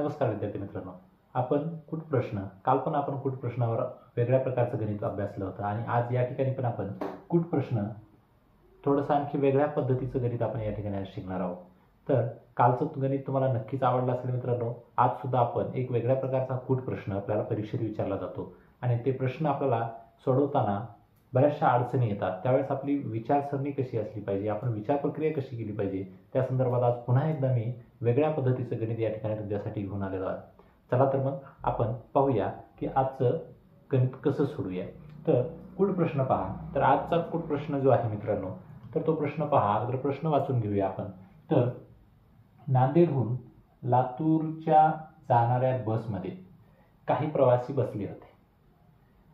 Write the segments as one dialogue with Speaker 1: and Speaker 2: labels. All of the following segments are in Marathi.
Speaker 1: नमस्कार विद्यार्थी मित्रांनो, आपण कूट प्रश्न काल पण आपण कूट प्रश्नावर वेगळ्या प्रकारचं गणित अभ्यासलं होतं आणि आज या ठिकाणी पण आपण कूट प्रश्न थोडंसं आणखी वेगळ्या पद्धतीचं गणित आपण या ठिकाणी शिकणार आहोत. तर कालचं गणित तुम्हाला नक्कीच आवडलं असेल मित्रांनो. आज सुद्धा आपण एक वेगळ्या प्रकारचा कूट प्रश्न आपल्याला परीक्षेत विचारला जातो आणि ते प्रश्न आपल्याला सोडवताना बऱ्याचशा अडचणी येतात. त्यावेळेस आपली विचारसरणी कशी असली पाहिजे, आपण विचार प्रक्रिया कशी केली पाहिजे, त्या संदर्भात आज पुन्हा एकदा मी वेगळ्या पद्धतीचं गणित या ठिकाणी तुमच्यासाठी घेऊन आलेलो आहे. चला तर मग आपण पाहूया की आजचं गणित कसं सोडूया. तर कूट प्रश्न पहा. तर आजचा कूट प्रश्न जो आहे मित्रांनो, तर तो प्रश्न पहा. अगोदर प्रश्न वाचून घेऊया आपण. तर नांदेडहून लातूरच्या जाणाऱ्या बसमध्ये काही प्रवासी बसले होते.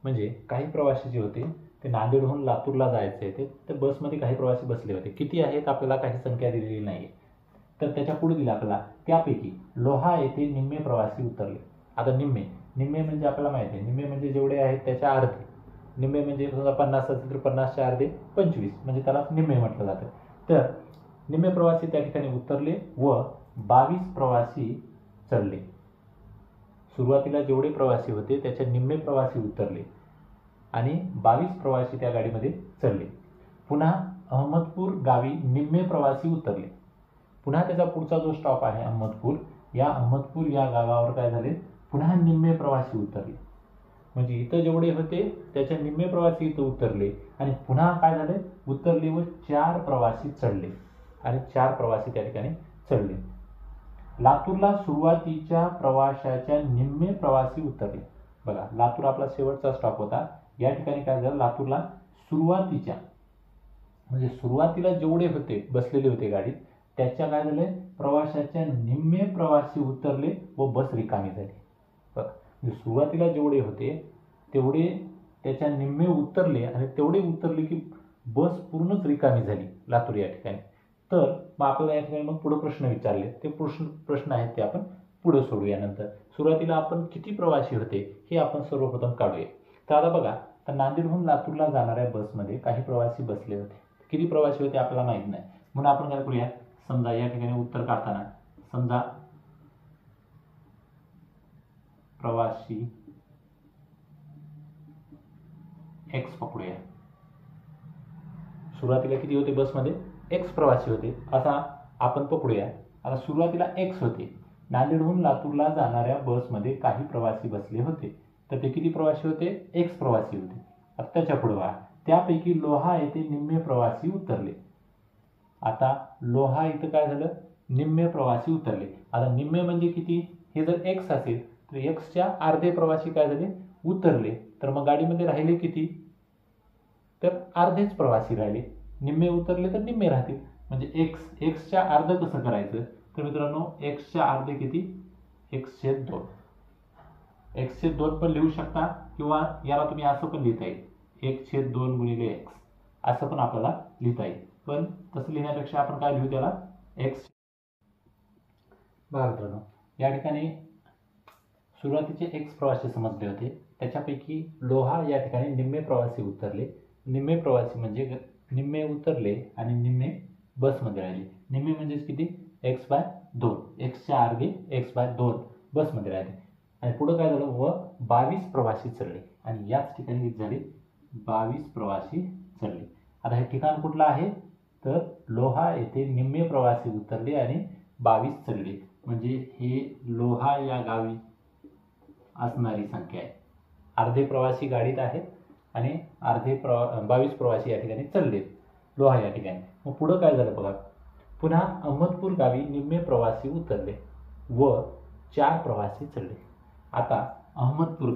Speaker 1: म्हणजे काही प्रवासी जे होते ते नांदेडहून लातूरला जायचे ते तर बसमध्ये काही प्रवासी बसले होते. किती आहेत आपल्याला काही संख्या दिलेली नाही. तर त्याच्या पुढे दिला आपल्याला त्यापैकी लोहा येथे निम्मे प्रवासी उतरले. आता निम्मे म्हणजे आपल्याला माहिती आहे, निम्मे म्हणजे जेवढे आहेत त्याच्या अर्धे. निम्मे म्हणजे समजा 50 असेल तर 50च्या अर्धे 25 म्हणजे त्याला निम्मे म्हटलं जातं. तर निम्मे प्रवासी त्या ठिकाणी उतरले व 22 प्रवासी चढले. सुरुवातीला जेवढे प्रवासी होते त्याच्या निम्मे प्रवासी उतरले आणि 22 प्रवासी त्या गाडीमध्ये चढले. पुन्हा अहमदपूर गावी निम्मे प्रवासी उतरले. पुन्हा त्याचा पुढचा जो स्टॉप आहे अहमदपूर, या अहमदपूर या गावावर काय झाले, पुन्हा निम्मे प्रवासी उतरले. म्हणजे इथं जेवढे होते त्याच्या निम्मे प्रवासी इथं उतरले आणि पुन्हा काय झाले, उतरले व 4 प्रवासी चढले आणि 4 प्रवासी त्या ठिकाणी चढले. लातूरला सुरुवातीच्या प्रवाशाच्या निम्मे प्रवासी उतरले. बघा, लातूर आपला शेवटचा स्टॉप होता. या ठिकाणी काय झालं, लातूरला सुरुवातीच्या म्हणजे सुरुवातीला जेवढे होते बसलेले होते गाडीत त्याच्या काय झाले, प्रवाशाच्या निम्मे प्रवासी उतरले व बस रिकामी झाली. बघा, म्हणजे सुरुवातीला जेवढे होते तेवढे त्याच्या निम्मे उतरले आणि तेवढे उतरले की बस पूर्णच रिकामी झाली लातूर या ठिकाणी. तर मग आपल्याला या ठिकाणी मग पुढे प्रश्न विचारले. ते प्रश्न आहेत ते आपण पुढे सोडूया. नंतर सुरुवातीला आपण किती प्रवासी होते हे आपण सर्वप्रथम काढूया. तर आता बघा, तर नांदेडहून लातूरला जाणाऱ्या बसमध्ये काही प्रवासी बसले होते. किती प्रवासी होते आपल्याला माहीत नाही, म्हणून आपण काय करूया, समजा या ठिकाणी उत्तर काढताना समजा प्रवासी एक्स पकडूया. सुरुवातीला किती होते बसमध्ये, एक्स प्रवासी होते असा आपण पकडूया. आता सुरुवातीला एक्स होते. नांदेडहून लातूरला जाणाऱ्या बसमध्ये काही प्रवासी बसले होते. तर ते किती प्रवासी होते, एक्स प्रवासी होते. आता त्याच्या पुढे पहा, त्यापैकी लोहा येथे निम्मे प्रवासी उतरले. आता लोहा इथं काय झालं, निम्मे प्रवासी उतरले. आता निम्मे म्हणजे किती, हे जर एक्स असेल तर एक्सच्या अर्धे प्रवासी काय झाले, उतरले. तर मग गाडीमध्ये राहिले किती, तर अर्धेच प्रवासी राहिले. निम्मे उतरले तर निम्मे राहतील. म्हणजे एक्सच्या अर्ध कसं करायचं, तर मित्रांनो एक्सच्या अर्धे किती, x/2. x/2 पण लिहू शकता किंवा याला तुम्ही असं पण लिहिता येईल, 1/2 गुणिले x असं पण आपल्याला लिहिता येईल. पण तसं लिहिण्यापेक्षा आपण काय लिहू त्याला, एक्स. बघा मित्रांनो, या ठिकाणी सुरुवातीचे एक्स प्रवासी समजले होते. त्याच्यापैकी लोहा या ठिकाणी निम्मे प्रवासी उतरले. निम्मे प्रवासी म्हणजे निम्मे उतरले आणि निम्मे बसमध्ये राहिले. निम्मे म्हणजेच किती, x/2. एक्सच्या अर्धे x/2 बसमध्ये राहिले. आणि पुढं काय झालं, व 22 प्रवासी चढले आणि याच ठिकाणी किती झाले, 22 प्रवासी चढले. आता हे ठिकाण कुठलं आहे, तर लोहा येथे निम्मे प्रवासी उतरले आणि 22 चढले. म्हणजे हे लोहा या गावी असणारी संख्या आहे. अर्धे प्रवासी गाडीत आहेत आणि 22 प्रवासी या ठिकाणी चढलेत लोहा या ठिकाणी. मग पुढं काय झालं बघा, पुन्हा अहमदपूर गावी निम्मे प्रवासी उतरले व 4 प्रवासी चढले. आता अहमदपूर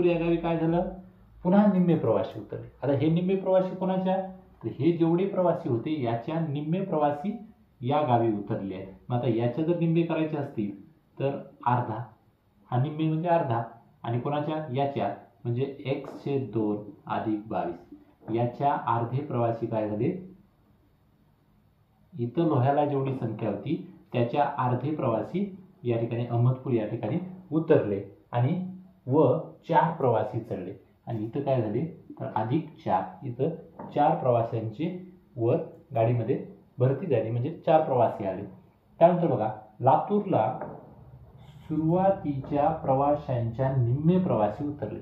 Speaker 1: या गावी काय झालं, पुन्हा निम्मे प्रवासी उतरले. आता हे निम्मे प्रवासी कोणाच्या, तर हे जेवढे प्रवासी होते याच्या निम्मे प्रवासी या गावी उतरले आहेत. मग आता याच्या जर निम्मे करायचे असतील तर अर्धा, हा निम्मे म्हणजे अर्धा, आणि कोणाच्या, याच्या म्हणजे x/2 अधिक 22 याच्या अर्धे प्रवासी काय झाले, इथं लोह्याला जेवढी संख्या होती त्याच्या अर्धे प्रवासी या ठिकाणी अहमदपूर या ठिकाणी उतरले आणि व 4 प्रवासी चढले. आणि इथं काय झाले, तर अधिक 4, इथं 4 प्रवाशांचे वर गाडीमध्ये भरती झाली म्हणजे 4 प्रवासी आले. त्यानंतर बघा लातूरला सुरुवातीच्या प्रवाशांच्या निम्मे प्रवासी उतरले.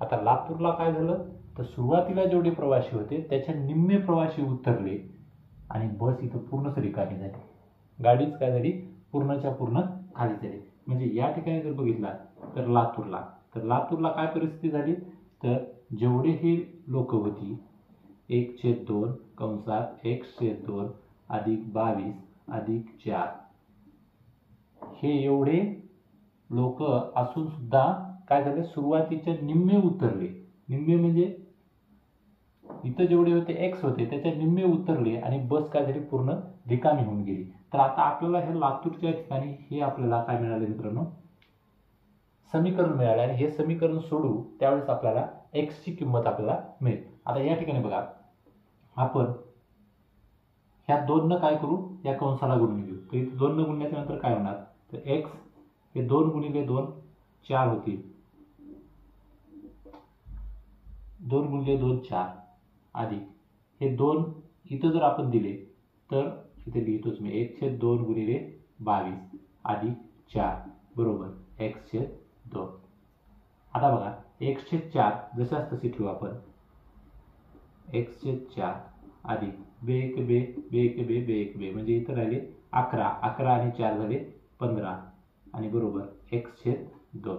Speaker 1: आता लातूरला काय झालं तर सुरुवातीला जेवढे प्रवासी होते त्याच्या निम्मे प्रवासी उतरले आणि बस इथं पूर्णच रिकामी झाली. गाडीच काय झाली पूर्णच्या पूर्ण खाली झाली. म्हणजे या ठिकाणी जर बघितला तर लातूरला काय परिस्थिती झाली तर जेवढे हे लोक होती 1/2 कंसात 1/2 अधिक 22 अधिक 4 हे एवढे लोक असून सुद्धा काय झाले सुरुवातीचे निम्मे उतरले. निम्मे म्हणजे इथं जेवढे होते एक्स होते त्याच्या निम्मे उतरले आणि बस काय झाली पूर्ण रिकामी होऊन गेली. तर आता आपल्याला हे लातूरच्या ठिकाणी हे आपल्याला काय मिळाले मित्रांनो समीकरण मिळाले आणि हे समीकरण सोडू त्यावेळेस आपल्याला एक्स ची किंमत आपल्याला मिळेल. आता या ठिकाणी बघा आपण ह्या 2 न काय करू या कंसाला गुणून घेऊ. तर इथे 2 न गुणल्याच्या नंतर काय होणार तर एक्स हे 2 गुणिले 2 4 होतील. 2 गुणिले 2 4 अधिक हे 2 इथं जर आपण दिले तर इथे लिहितोच मी 1/2 गुणिले 22 अधिक 4 बरोबर x/2. आता बघा 1/4 जशाच तशी ठेवू आपण x/4 अधिक बे म्हणजे इथं राहिले 11 आणि 4 झाले 15 आणि बरोबर x/2.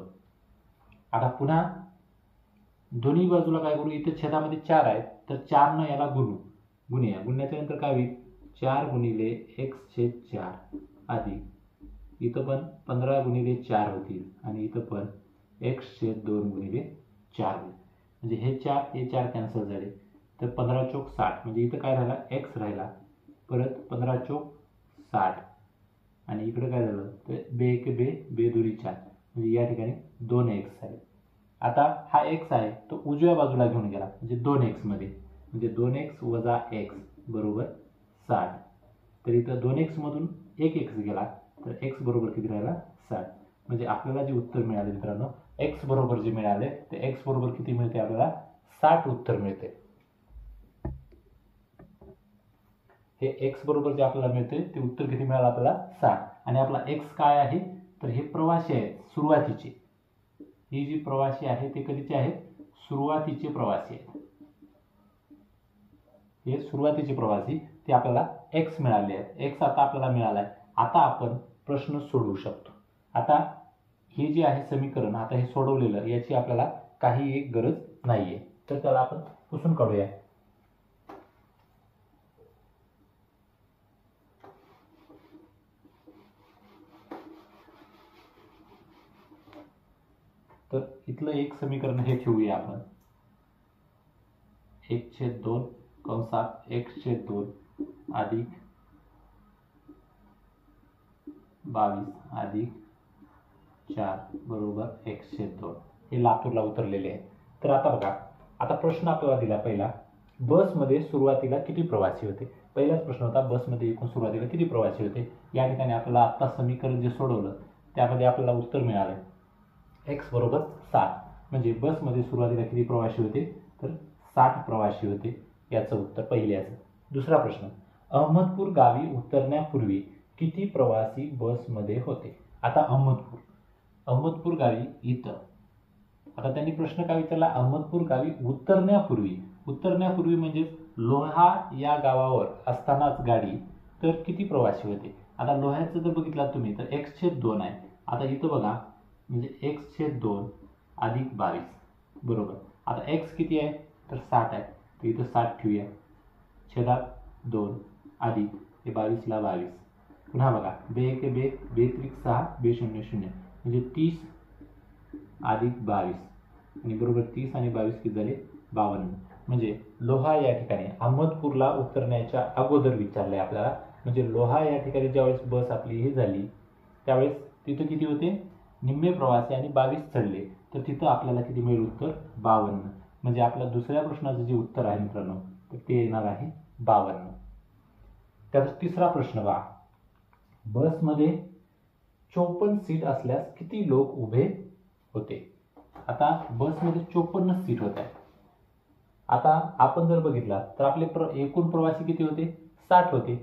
Speaker 1: आता पुन्हा दोन्ही बाजूला काय करू इथे छेदामध्ये 4 आहेत तर 4 न याला गुणूया. गुणण्याच्या नंतर काय होईल 4 गुणिले x/4 अधिक इथं पण 15 गुणिले 4 होतील आणि इथं पण x/2 गुणिले 4 होईल. म्हणजे हे 4 कॅन्सल झाले तर 15 चौक 60 म्हणजे इथं काय राहिला x राहिला परत 15 चौक 60 आणि इकडे काय झालं तर बे दुरी 4 म्हणजे या ठिकाणी 2x झाले. आता हा x आहे तो उजव्या बाजूला घेऊन गेला म्हणजे 2x मध्ये म्हणजे 2x वजा x बरोबर 60. तर इथं 2x मधून 1x गेला तर x बरोबर किती राहिला 60. म्हणजे आपल्याला जे उत्तर मिळाले मित्रांनो x बरोबर जे मिळाले ते x बरोबर किती मिळते आपल्याला 60 उत्तर मिळते. हे x बरोबर जे आपल्याला मिळते ते उत्तर किती मिळालं आपल्याला 60. आणि आपला x काय आहे तर हे प्रवासी आहेत सुरुवातीचे. ही जी प्रवासी आहे ते कधीचे आहेत सुरुवातीचे प्रवासी आहेत. हे सुरुवातीचे प्रवासी ते आपल्याला x मिळाले आहेत. x आता आपल्याला मिळाला आहे. आता आपण प्रश्न सोडवू शकतो. आता हे जे आहे समीकरण आता हे सोडवलेलं याची आपल्याला काही एक गरज नाहीये तर त्याला आपण पुसून काढूया. तर इथलं एक समीकरण हे ठेवूया आपण 1/2 कंसात 1/2 अधिक 22 अधिक 4 बरोबर 1/2 हे लातूरला उतरलेले आहे. तर आता बघा आता प्रश्न आपल्याला दिला पहिला बसमध्ये सुरुवातीला किती प्रवासी होते. पहिलाच प्रश्न होता बसमध्ये एकूण सुरुवातीला किती प्रवासी होते. या ठिकाणी आपल्याला आता समीकरण जे सोडवलं त्यामध्ये आपल्याला उत्तर मिळालं x बरोबर 60 म्हणजे बसमध्ये सुरुवातीला किती प्रवासी होते तर 60 प्रवासी होते याचं उत्तर पहिल्याचं. दुसरा प्रश्न अहमदपूर गावी उतरण्यापूर्वी किती प्रवासी बसमध्ये होते. आता अहमदपूर गावी इथं आता त्यांनी प्रश्न काय विचारला अहमदपूर गावी उतरण्यापूर्वी म्हणजे लोहा या गावावर असतानाच गाडी तर किती प्रवासी होते. आता लोह्याचं जर बघितलं तुम्ही तर x/2 आहे. आता इथं बघा म्हणजे x/2 अधिक 22 बरोबर. आता x किती आहे तर 60 आहे तर इथं 60 ठेवूया छेदात 2 अधिक हे 22 ला 22 पुन्हा बघा बे 6 बे 0 म्हणजे 30 अधिक 22 आणि बरोबर 30 आणि 22 किती झाले 52. म्हणजे लोहा या ठिकाणी अहमदपूरला उतरण्याच्या अगोदर विचारले आपल्याला. म्हणजे लोहा या ठिकाणी ज्यावेळेस बस आपली ही झाली त्यावेळेस तिथं किती होते निम्मे प्रवासी आणि 22 चढले तर तिथं आपल्याला किती मिळेल उत्तर 52. म्हणजे आपल्या दुसऱ्या प्रश्नाचं जे उत्तर आहे मित्रांनो तर ते येणार आहे 52. त्याचा तिसरा प्रश्न बघा बसमध्ये 54 सीट असल्यास किती लोक उभे होते. आता बसमध्ये 54 सीट होत आहेत. आता आपण जर बघितला तर आपले एकूण प्रवासी किती होते 60 होते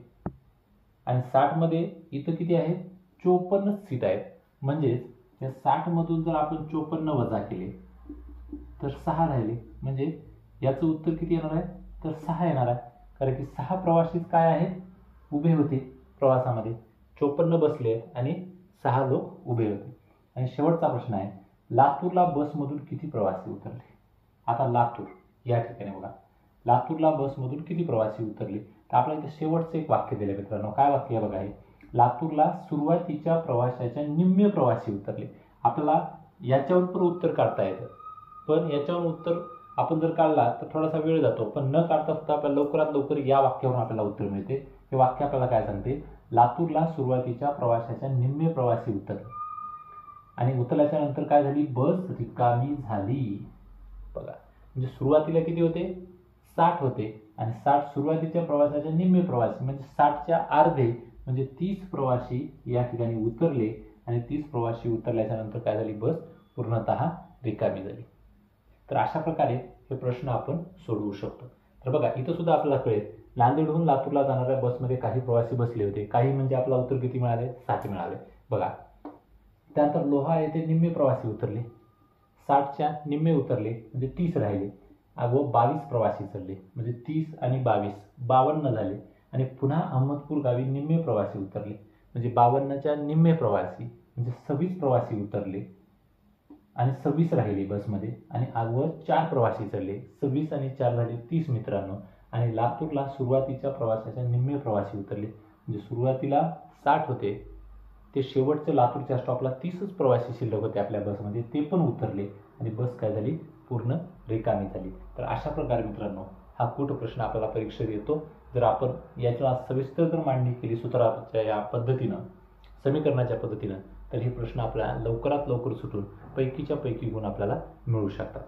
Speaker 1: आणि 60 मध्ये इथं किती आहेत 54 सीट आहेत. म्हणजेच या 60 मधून जर आपण 54 वजा केले तर 6 राहिले. म्हणजे याचं उत्तर किती येणार आहे तर 6 येणार आहे. कारण की 6 प्रवासीच काय आहेत उभे होते प्रवासामध्ये, 54 बसले आणि 6 लोक उभे होते. आणि शेवटचा प्रश्न आहे, लातूरला बसमधून किती प्रवासी उतरले. आता लातूर या ठिकाणी बघा, लातूरला बसमधून किती प्रवासी उतरले. तर आपल्याला इथे शेवटचं एक वाक्य दिलं मित्रांनो. काय वाक्य बघा हे, लातूरला सुरुवातीच्या प्रवाशाच्या निम्मे प्रवासी उतरले. आपल्याला याच्यावर पण उत्तर काढता येतं, पण याच्यावर उत्तर आपण जर काढला तर थोडासा वेळ जातो. पण न काढता सुद्धा आपल्याला लवकरात लवकर या वाक्यावरून आपल्याला उत्तर मिळते. हे वाक्य आपल्याला काय सांगते, लातूरला सुरुवातीच्या प्रवाशाच्या निम्मे प्रवासी उतरले आणि उतरल्याच्या नंतर काय झाली, बस रिकामी झाली. बघा, म्हणजे सुरुवातीला किती होते 60 होते आणि 60 सुरुवातीच्या प्रवासाच्या निम्मे प्रवासी म्हणजे 60च्या अर्धे म्हणजे 30 प्रवासी या ठिकाणी उतरले आणि 30 प्रवासी उतरल्याच्या नंतर काय झाली, बस पूर्णतः रिकामी झाली. तर अशा प्रकारे हे प्रश्न आपण सोडवू शकतो. तर बघा इथं सुद्धा आपल्याला कळेल, नांदेडहून लातूरला जाणाऱ्या बसमध्ये काही प्रवासी बसले होते, काही म्हणजे आपला उत्तर किती मिळाले 60 मिळाले. बघा त्यानंतर लोहा येथे निम्मे प्रवासी उतरले, 60च्या निम्मे उतरले म्हणजे 30 राहिले. व 22 प्रवासी चढले म्हणजे 30 आणि 22 52 झाले. आणि पुन्हा अहमदपूर गावी निम्मे प्रवासी उतरले म्हणजे 52च्या निम्मे प्रवासी म्हणजे 26 प्रवासी उतरले आणि 26 राहिले बसमध्ये. आणि व 4 प्रवासी चढले, 26 आणि 4 झाले 30 मित्रांनो. आणि लातूरला सुरुवातीच्या प्रवासाच्या निम्मे प्रवासी उतरले म्हणजे सुरुवातीला 60 होते, ते शेवटच्या लातूरच्या स्टॉपला 30च प्रवासी शिल्लक होते आपल्या बसमध्ये, ते पण उतरले आणि बस काय झाली पूर्ण रिकामी झाली. तर अशा प्रकारे मित्रांनो हा कूट प्रश्न आपल्याला परीक्षेत येतो. जर आपण याच्या सविस्तर जर मांडणी केली सूत्राच्या या पद्धतीनं, समीकरणाच्या पद्धतीनं, तर हे प्रश्न आपल्याला लवकरात लवकर सुटून पैकीच्या पैकी गुण आपल्याला मिळू शकतात.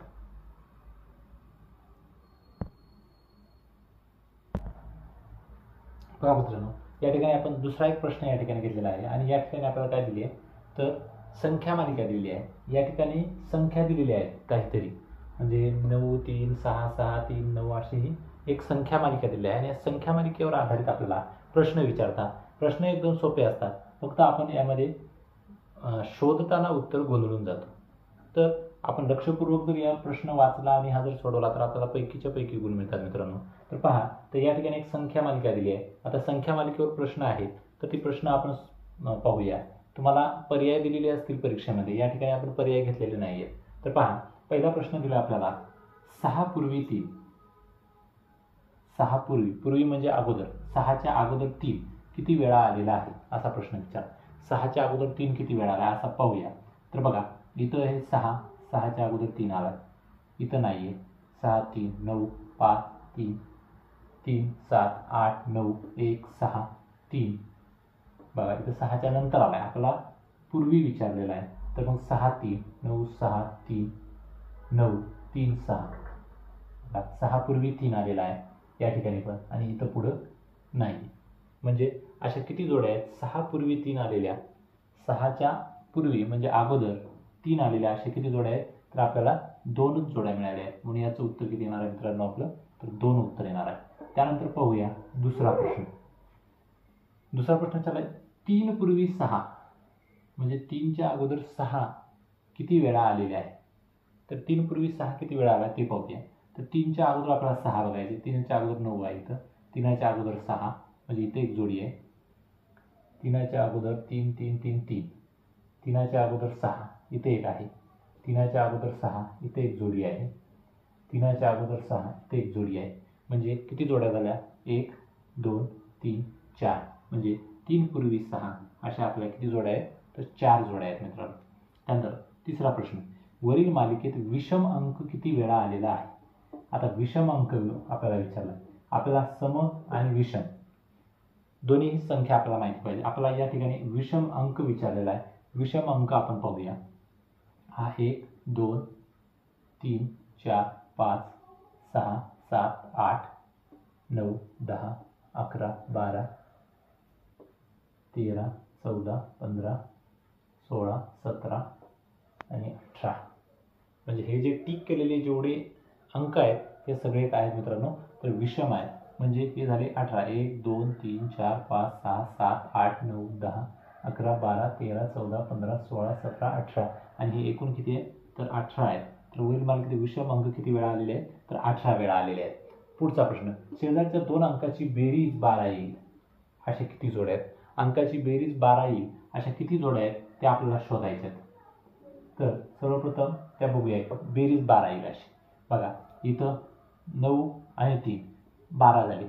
Speaker 1: बघा मित्रांनो, या ठिकाणी आपण दुसरा एक प्रश्न या ठिकाणी घेतलेला आहे आणि या ठिकाणी आपल्याला काय दिली आहे तर संख्या मालिका दिलेली आहे. या ठिकाणी संख्या दिलेली आहे काहीतरी, म्हणजे 9 3 6 6 3 9 अशी ही एक संख्या मालिका दिली आहे आणि या संख्या मालिकेवर आधारित आपल्याला प्रश्न विचारतात. प्रश्न एकदम सोपे असतात, फक्त आपण यामध्ये शोधताना उत्तर गोंधळून जातो. तर आपण लक्षपूर्वक जर या प्रश्न वाचला आणि हा जर सोडवला तर आपल्याला पैकीच्या पैकी गुण मिळतात मित्रांनो. तर पहा, तर या ठिकाणी एक संख्या मालिका दिली आहे. आता संख्या मालिकेवर प्रश्न आहेत, तर ती प्रश्न आपण पाहूया. तुम्हाला पर्याय दिलेले असतील परीक्षेमध्ये, या ठिकाणी आपण पर्याय घेतलेले नाही आहेत. तर पहा, पहिला प्रश्न दिला आपल्याला 6 पूर्वी 3, 6 पूर्वी म्हणजे अगोदर, 6च्या अगोदर 3 किती वेळा आलेला आहे असा प्रश्न विचार. 6च्या अगोदर 3 किती वेळा आला असा पाहूया. तर बघा इथं हे 6च्या अगोदर 3 आला, इथं नाही आहे. 6 3 9 5 3 3 7 8 9 1 6 3. बघा इथं 6च्या नंतर आला आहे, आपल्याला पूर्वी विचारलेला आहे. तर मग 6 3 9 6 3 9 3 6. 6 पूर्वी 3 आलेला आहे या ठिकाणी पण, आणि इथं पुढं नाही. म्हणजे अशा किती जोड्या आहेत 6 पूर्वी 3 आलेल्या, 6च्या पूर्वी म्हणजे अगोदर 3 आलेल्या, अशा किती जोड्या आहेत तर आपल्याला 2च जोड्या मिळाल्या आहेत. म्हणून याचं उत्तर किती येणार आहे मित्रांनो आपलं, तर 2 उत्तर येणार आहे. त्यानंतर पाहूया दुसरा प्रश्न. दुसरा प्रश्न चालला आहे 3 पूर्वी 6 म्हणजे 3च्या अगोदर 6 किती वेळा आलेले आहे. तर 3 पूर्वी 6 किती वेळा आला ते पाहूया. तर 3च्या अगोदर आपल्याला 6 बघायचे, 3च्या अगोदर 9 आहे इथं, 3च्या अगोदर 6 म्हणजे इथे एक जोडी आहे. 3च्या अगोदर 3 3 3 3, 3च्या अगोदर 6 इथे एक आहे, 3च्या अगोदर 6 इथे एक जोडी आहे, 3च्या अगोदर 6 इथे एक जोडी आहे. म्हणजे किती जोड्या झाल्या 1 2 3 4, म्हणजे 3 पूर्वी 6 अशा आपल्या किती जोड्या आहेत तर 4 जोड्या आहेत मित्रांनो. त्यानंतर तिसरा प्रश्न, वरील मालिकेत विषम अंक किती वेळा आलेला आहे. आता विषम अंक आपल्याला विचारला, आपल्याला सम आणि विषम दोन्ही संख्या आपल्याला माहिती पाहिजे. आपल्याला या ठिकाणी विषम अंक विचारलेला आहे. विषम अंक आपण पाहूया. हा 1 2 3 4 5 6 7 8 9 10 11 12 13 14 15 16 17 आणि 18. म्हणजे हे जे टिक केलेले जेवढे अंक आहेत हे सगळे काय आहेत मित्रांनो तर विषम आहेत. म्हणजे हे झाले 18. 1 2 3 4 5 6 7 8 9 10 11 12 13 14 15 16 17 18 आणि हे एकूण किती आहे तर 18 आहे. तर वरील मला किती विषम अंक किती वेळा आलेले आहेत तर 18 वेळा आलेले आहेत. पुढचा प्रश्न, शेजारच्या दोन अंकाची बेरीज 12 येईल अशा किती जोड्या आहेत. अंकाची बेरीज 12 येईल अशा किती जोड्या आहेत त्या आपल्याला शोधायच्या आहेत. तर सर्वप्रथम त्या बघूया. बेरीज 12 येईल अशी बघा, इथं 9 आणि 3 12 झाले,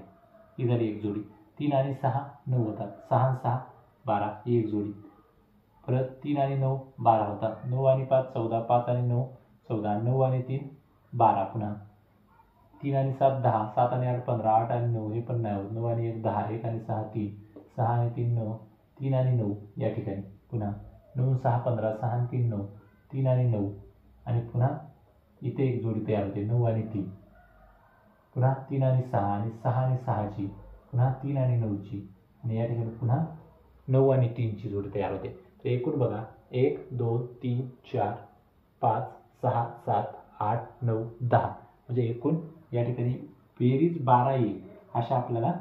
Speaker 1: ही झाली एक जोडी. 3 आणि 6 9 होतात, 6 आणि 6 12 ही एक जोडी. परत 3 आणि 9 12 होतात, 9 आणि 5 14, 5 आणि 9 14, 9 आणि 3 12. पुन्हा 3 आणि 7 10, 7 आणि 8 15, 8 आणि 9 हे पण नाही होत, 9 आणि 1 10, 1 आणि 6 3, 6 आणि 3 9, 3 आणि 9 या ठिकाणी. पुन्हा 9 6 15, 6 आणि 3 9, 3 आणि 9 आणि पुन्हा इथे एक जोडी तयार होते 9 आणि 3. पुन्हा 3 आणि 6 आणि 6 आणि 6ची, पुन्हा 3 आणि 9ची आणि या ठिकाणी पुन्हा 9 आणि 3ची जोडी तयार होते. तर एकूण बघा 1 2 3 4 5 6 7 8 9 10 म्हणजे एकूण या ठिकाणी बेरीज 12 येईल अशा आपल्याला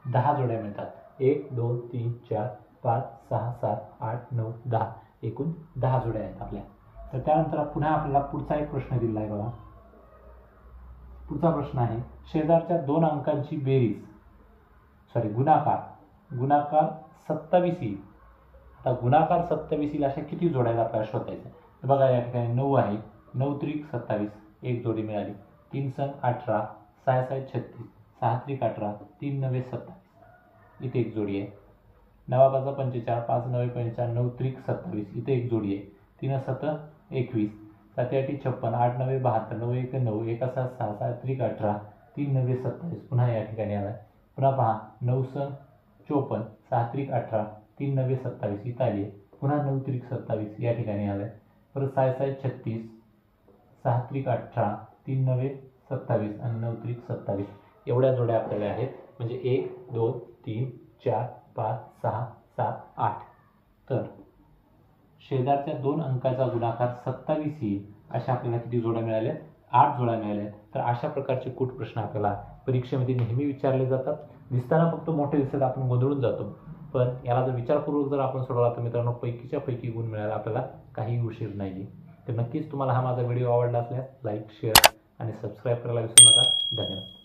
Speaker 1: 10 जोड्या मिळतात. 1 2 3 4 5 6 7 8 9 10 एकूण 10 जोड्या आहेत आपल्या. तर त्यानंतर पुन्हा आपल्याला पुढचा एक प्रश्न दिलेला आहे बघा. पुढचा प्रश्न आहे, शेजारच्या दोन अंकांची बेरीज गुणाकार 27 येईल. आता गुणाकार 27 येईल अशा किती जोड्या आपल्याला शोधायच्या. तर बघा या ठिकाणी 9 आहे, 9 त्रिक 27 एक जोडी मिळाली. 3 संग 18, 6 6 36, 6 त्रिक 18, 3 9 27 इथे एक जोडी आहे. 9 5 45, 5 9 45, 9 त्रिक 27 इथे एक जोडी आहे. 3 7 21, 7 8 56, 8 9 72, 9 1 9, 1 7 6, 7 त्रिक 18, 3 9 27 पुन्हा या ठिकाणी आला. पुन्हा पहा 9 संग 54, 6 त्रिक 18, 3 9 27 इथं आली आहे. पुन्हा 9 त्रिक 27 या ठिकाणी आलं आहे. परत 6 6 36, 6 त्रिक 18, 3 9 27 आणि 9 त्रिक 27 एवढ्या जोड्या आपल्याला आहेत. म्हणजे 1 2 3 4 5 6 7 8. तर शेजारच्या दोन अंकाचा गुणाकार 27 येईल अशा आपल्याला किती जोड्या मिळाल्या 8 जोड्या मिळाल्या. तर अशा प्रकारचे कूट प्रश्न आपल्याला परीक्षेमध्ये नेहमी विचारले जातात. दिसताना फक्त मोठे दिसतात, आपण गोंधळून जातो, पण याला जर विचारपूर्वक जर आपण सोडवला तर मित्रांनो पैकीच्या पैकी गुण मिळायला आपल्याला काही उशीर नाही. तर नक्कीच तुम्हाला हा माझा व्हिडिओ आवडला असल्यास लाईक शेअर आणि सबस्क्राईब करायला विसरू नका. धन्यवाद.